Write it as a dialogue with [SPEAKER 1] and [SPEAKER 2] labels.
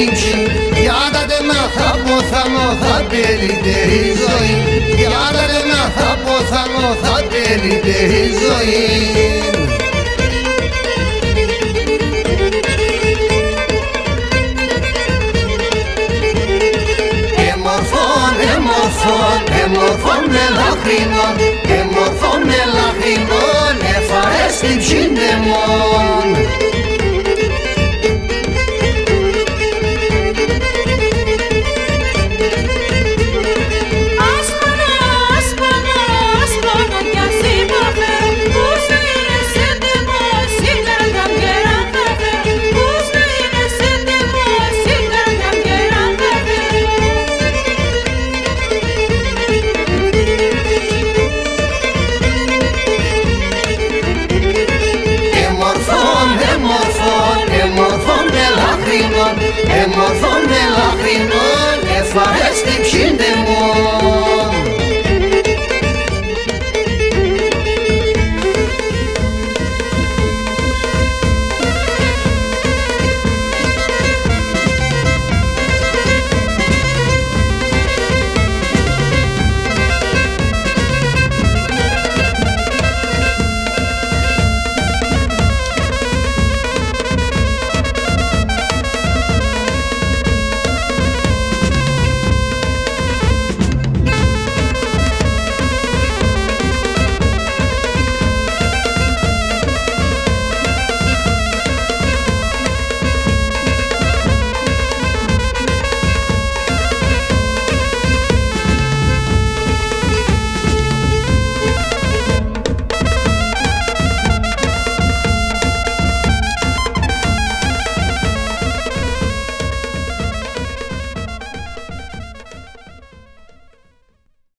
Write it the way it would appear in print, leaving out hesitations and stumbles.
[SPEAKER 1] νύψη, για τα τεμά θα ποθανώ, θα τέλειται η ζωή. Για τα τεμά θα ποθανώ, θα τέλειται η ζωή. Εμορφών με λαχρινών, εμορφών με λαχρινών, εφαρές την ψindεμόν.
[SPEAKER 2] Άσπανα, άσπανα, άσπανα κι ας υποφέρω, πώς να είναι σέντεμος, η καρδιά μιέρα θα φέρω. Πώς να είναι σέντεμος, η καρδιά μιέρα θα φέρω.
[SPEAKER 1] Εμορφών με λαχρινών, εμορφών με λαχρινών.